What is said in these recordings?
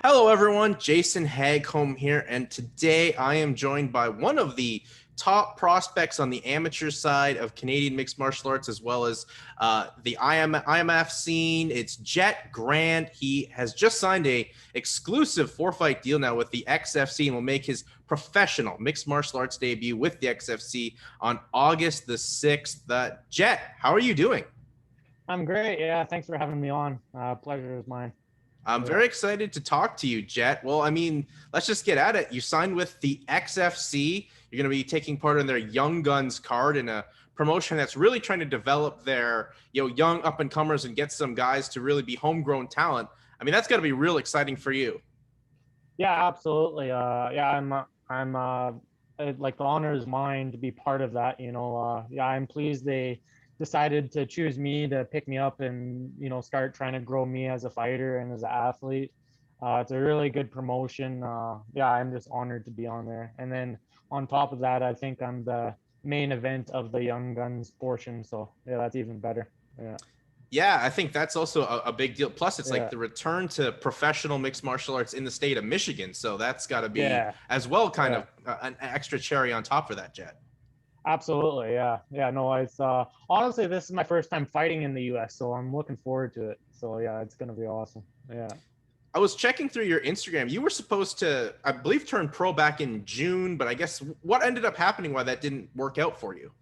Hello, everyone. Jason Hagholm here, and today I am joined by one of the top prospects on the amateur side of Canadian mixed martial arts, as well as the IMF scene. It's Jett Grande. He has just signed a exclusive 4-fight deal now with the XFC, and will make his professional mixed martial arts debut with the XFC on August the 6th. Jett, how are you doing? I'm great. Yeah, thanks for having me on. Pleasure is mine. I'm very excited to talk to you, Jett. Well, I mean, let's just get at it. You signed with the XFC. You're going to be taking part in their Young Guns card in a promotion that's really trying to develop their, young up and comers and get some guys to really be homegrown talent. I mean, that's got to be real exciting for you. Yeah, absolutely. Yeah, like the honor is mine to be part of that. Yeah, I'm pleased they decided to choose me to pick me up and start trying to grow me as a fighter and as an athlete. It's a really good promotion. Yeah, I'm just honored to be on there. And then on top of that, I think I'm the main event of the Young Guns portion. So yeah, that's even better. Yeah. Yeah, I think that's also a big deal. Plus, it's like Yeah. the return to professional mixed martial arts in the state of Michigan. So that's got to be Yeah. as well kind Yeah. of an extra cherry on top for that, Jett. Absolutely, yeah, yeah. No, it's honestly, this is my first time fighting in the U.S., so I'm looking forward to it. So yeah, it's gonna be awesome. Yeah. I was checking through your Instagram. You were supposed to, I believe, turn pro back in June, but I guess what ended up happening why that didn't work out for you?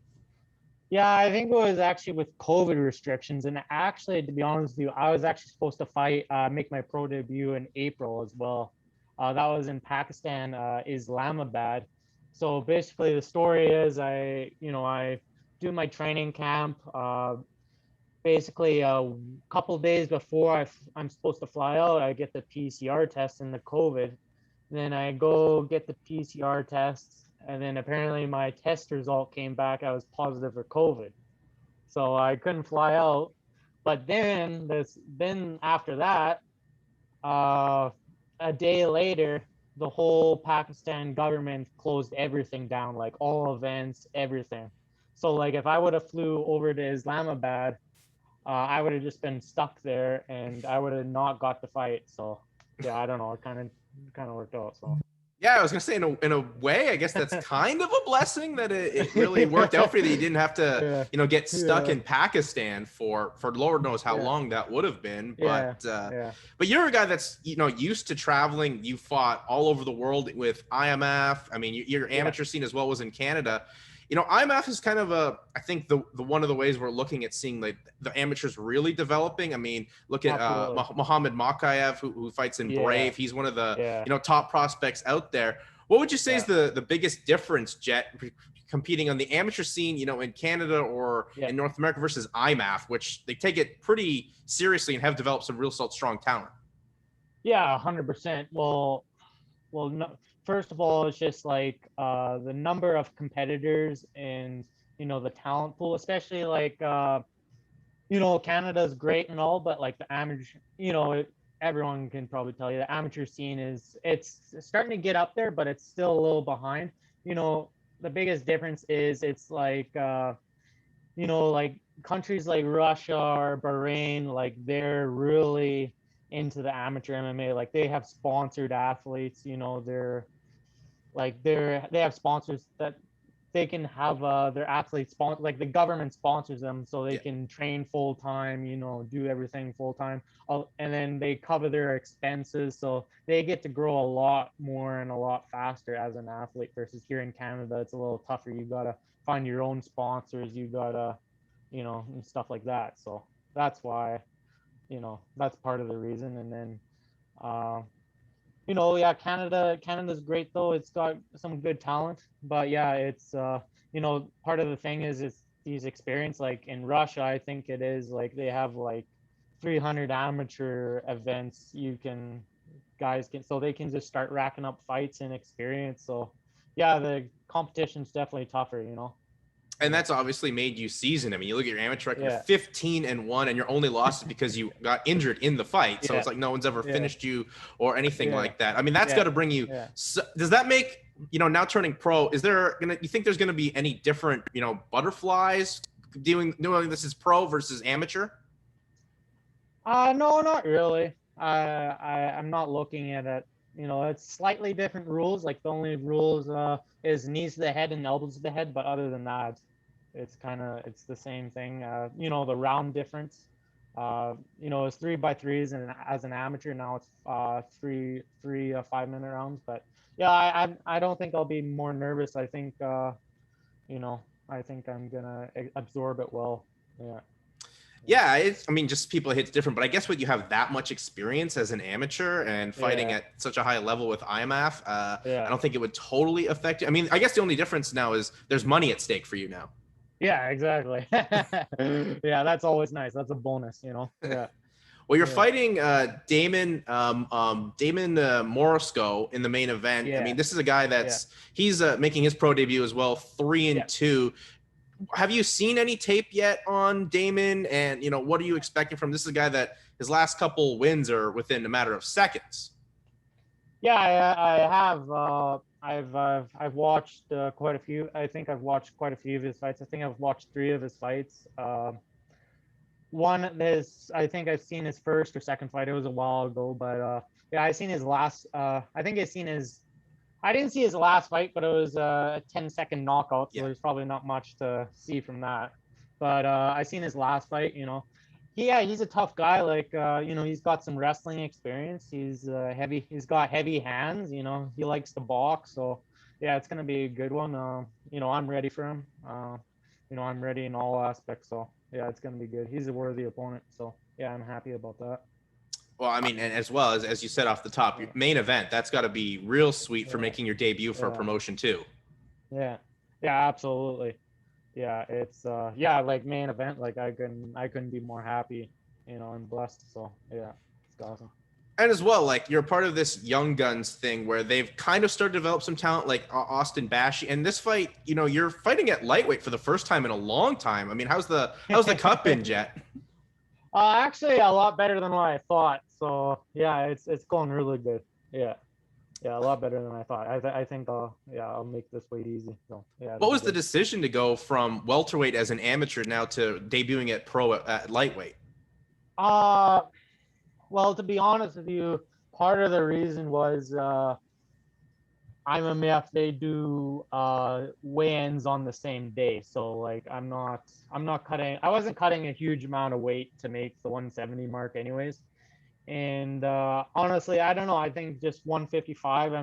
Yeah, I think it was actually with COVID restrictions, and actually, to be honest with you, I was actually supposed to fight, make my pro debut in April as well. That was in Pakistan, Islamabad. So basically, the story is I do my training camp. Basically a couple days before I'm supposed to fly out, I get the PCR test and the COVID. Then I go get the PCR tests, and then apparently my test result came back. I was positive for COVID, so I couldn't fly out. But then after that, uh, a day later, the whole Pakistan government closed everything down, like all events, everything. So like if I would have flew over to Islamabad, I would have just been stuck there and I would have not got the fight. So yeah, I don't know. It kind of worked out. So Yeah, I was gonna say in a way, I guess that's kind of a blessing that it really worked out for you. That you didn't have to, yeah, get stuck yeah, in Pakistan for Lord knows how yeah, long that would have been. yeah, yeah, But you're a guy that's used to traveling. You fought all over the world with IMF. I mean, your yeah, amateur scene as well was in Canada. IMF is kind of I think the one of the ways we're looking at seeing like the amateurs really developing. I mean, look at absolutely. Mohammed Makayev, who fights in Yeah, Brave. He's one of the yeah, top prospects out there. What would you say is yeah, the biggest difference, Jett, competing on the amateur scene, in Canada or yeah. in North America versus IMAF, which they take it pretty seriously and have developed some real strong talent? Yeah, 100%. Well, no, first of all, it's just like the number of competitors and the talent pool, especially like Canada's great and all, but like the amateur, everyone can probably tell you the amateur scene it's starting to get up there, but it's still a little behind. The biggest difference is it's like like countries like Russia or Bahrain, like they're really into the amateur MMA. Like they have sponsored athletes, they have sponsors that they can have their athletes like the government sponsors them so they Yeah. can train full time, do everything full time. And then they cover their expenses, so they get to grow a lot more and a lot faster as an athlete versus here in Canada. It's a little tougher. You gotta find your own sponsors. You gotta, and stuff like that. So that's why, that's part of the reason. And then uh, yeah, Canada's great though. It's got some good talent, but yeah, it's part of the thing is it's these experience. Like in Russia, I think it is like they have like 300 amateur events. Guys can, so they can just start racking up fights and experience. So yeah, the competition's definitely tougher. And Yeah, that's obviously made you seasoned. I mean, you look at your amateur record, you're yeah, 15-1, and your only loss is because you got injured in the fight. So yeah, it's like no one's ever yeah, finished you or anything yeah, like that. I mean, that's got yeah, to bring you. yeah. So, does that make now turning pro? Is there gonna? You think there's gonna be any different butterflies doing this is pro versus amateur? No, not really. I'm not looking at it. You know, it's slightly different rules. Like the only rules is knees to the head and elbows to the head, but other than that, it's the same thing. You know, the round difference. You know, it's 3x3s, and as an amateur now it's three 5-minute rounds. But yeah, I don't think I'll be more nervous. I think you know, I think I'm gonna absorb it well. Yeah. Yeah, I mean, just people hits different, but I guess when you have that much experience as an amateur and fighting Yeah. at such a high level with IMAF, I Yeah. don't think it would totally affect you. I mean, I guess the only difference now is there's money at stake for you now. Yeah, exactly. Yeah, that's always nice. That's a bonus, you know. Yeah. Well, you're Yeah. fighting Damon Morosko in the main event. I mean, Yeah. this is a guy Yeah. he's making his pro debut as well, 3 and Yeah. 2. Have you seen any tape yet on Damon? And what are you expecting from this? Is a guy that his last couple wins are within a matter of seconds. Yeah, I have I've watched quite a few. I think I've watched quite a few of his fights. I think I've watched 3 of his fights. One is, I think I've seen his first or second fight. It was a while ago, but yeah, I seen his last I think I didn't see his last fight, but it was a 10-second knockout, so Yeah. there's probably not much to see from that. But I seen his last fight, you know. Yeah, he's a tough guy. Like you know, he's got some wrestling experience. He's heavy. He's got heavy hands. You know, he likes to box. So yeah, it's gonna be a good one. You know, I'm ready for him. You know, I'm ready in all aspects. So yeah, it's gonna be good. He's a worthy opponent. So yeah, I'm happy about that. Well, I mean, and as well as you said off the top, your main event, that's got to be real sweet for Yeah, making your debut for a yeah, promotion too. yeah, yeah, absolutely. Yeah, it's yeah, like main event, like I couldn't be more happy, you know, and blessed. So yeah, it's awesome. And as well, like you're part of this Young Guns thing where they've kind of started to develop some talent, like Austin Bashi. And this fight, you're fighting at lightweight for the first time in a long time. I mean, how's the cup been, Jett? Actually, a lot better than what I thought. So yeah, it's going really good. Yeah, yeah, a lot better than I thought. I think yeah, I'll make this weight easy. So yeah, it'll What be was the good. decision to go from welterweight as an amateur now to debuting at pro at lightweight? Uh, well, to be honest with you, part of the reason was IMMF, they do weigh-ins on the same day. So like I wasn't cutting a huge amount of weight to make the 170 mark anyways. And honestly, I don't know. I think just 155,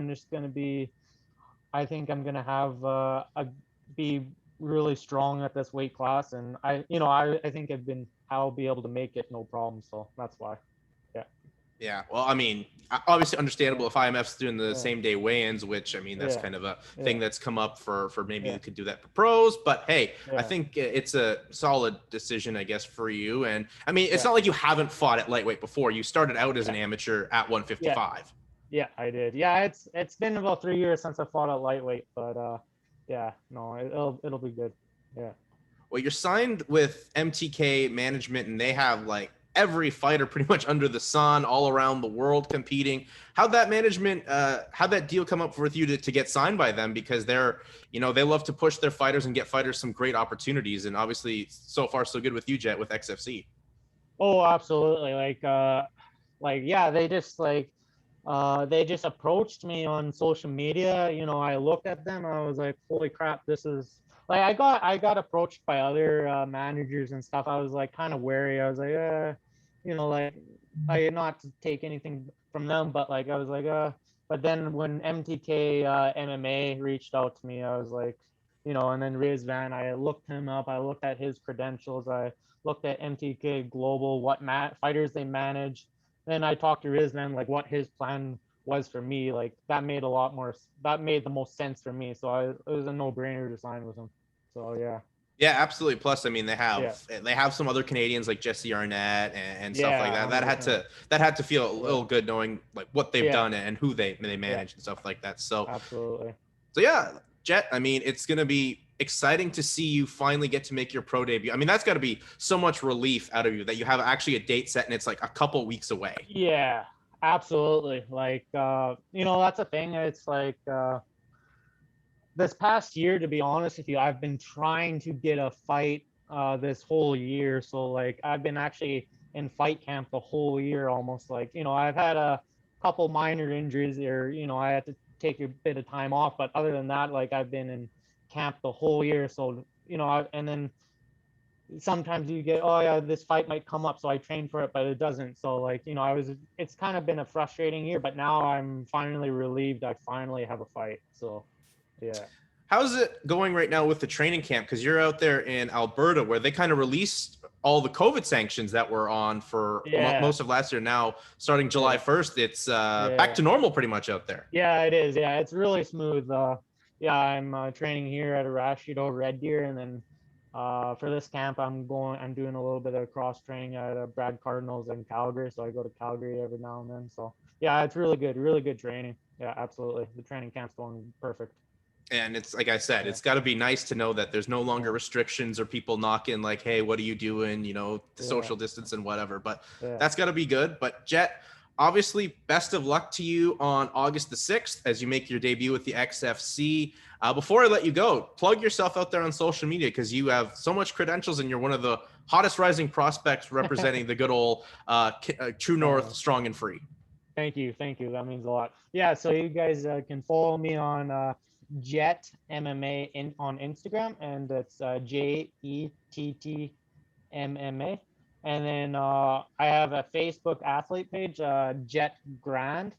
I think I'm gonna have be really strong at this weight class. And I think I'll be able to make it no problem. So that's why. Yeah. Yeah, well, I mean, obviously Yeah. understandable if IMF's doing the Yeah. same day weigh-ins, which I mean, that's Yeah. kind of a thing Yeah. that's come up for maybe you Yeah. could do that for pros. But hey, I Yeah. think it's a solid decision, I guess, for you. And I mean, it's Yeah. not like you haven't fought at lightweight before. You started out as an Yeah. amateur at Yeah. 155. Yeah, I did. Yeah, it's been about 3 years since I fought at lightweight, but yeah, no, it'll be good. Yeah. Well, you're signed with MTK Management, and they have like every fighter pretty much under the sun all around the world competing. How'd that deal come up with you to get signed by them? Because they love to push their fighters and get fighters some great opportunities. And obviously, so far, so good with you, Jett, with XFC. Oh, absolutely. Like yeah, they just approached me on social media. You know, I looked at them. I was like, holy crap, this is like I got approached by other managers and stuff. I was like kind of wary. I was like, you know, like I not to take anything from them, but like I was like, but then when MTK MMA reached out to me, I was like, you know, and then Rizvan, I looked him up. I looked at his credentials. I looked at MTK Global, what fighters they manage. Then I talked to Rizvan, like what his plan was for me. Like that made the most sense for me. So it was a no-brainer to sign with him. So yeah. Yeah, absolutely. Plus, I mean, Yeah. they have some other Canadians like Jesse Arnett and stuff like Yeah. that. That had 100%. to feel a little good knowing like what they've Yeah. done and who they Yeah. manage and stuff like that. So Absolutely. So yeah, Jett, I mean, it's going to be exciting to see you finally get to make your pro debut. I mean, that's got to be so much relief out of you that you have actually a date set and it's like a couple weeks away. Yeah. Absolutely. Like you know, that's a thing. It's like this past year, to be honest with you, I've been trying to get a fight this whole year. So like I've been actually in fight camp the whole year almost. Like, I've had a couple minor injuries or, I had to take a bit of time off. But other than that, like I've been in camp the whole year. So, and then sometimes you get, oh yeah, this fight might come up, so I train for it, but it doesn't. So like, it's kind of been a frustrating year, but now I'm finally relieved I finally have a fight. So yeah. How's it going right now with the training camp? Because you're out there in Alberta where they kind of released all the COVID sanctions that were on for most of last year. Now, starting July 1st, it's back to normal pretty much out there. Yeah, it is. Yeah, it's really smooth. Yeah, I'm training here at Arashido Red Deer, and then for this camp, I'm doing a little bit of cross training at Brad Cardinals in Calgary. So I go to Calgary every now and then. So yeah, it's really good training. Yeah, absolutely. The training camp's going perfect. And it's like I said, it's got to be nice to know that there's no longer restrictions or people knocking like, hey, what are you doing? The social distance and whatever. But that's got to be good. But Jett, obviously, best of luck to you on August the 6th as you make your debut with the XFC. Before I let you go, plug yourself out there on social media because you have so much credentials and you're one of the hottest rising prospects representing the good old True North, strong and free. Thank you. That means a lot. Yeah, so you guys can follow me on Jett MMA on Instagram, and that's JETT MMA. And then I have a Facebook athlete page, Jett Grande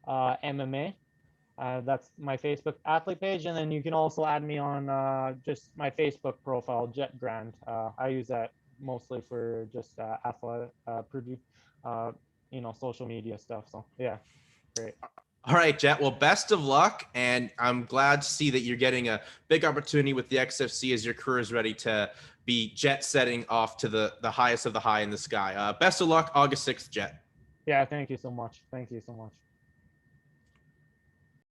MMA. That's my Facebook athlete page, and then you can also add me on just my Facebook profile, Jett Grande. I use that mostly for just athletic, social media stuff. So yeah, great. All right, Jett. Well, best of luck, and I'm glad to see that you're getting a big opportunity with the XFC as your career is ready to be jet setting off to the highest of the high in the sky. Best of luck, August 6th, Jett. Yeah, thank you so much.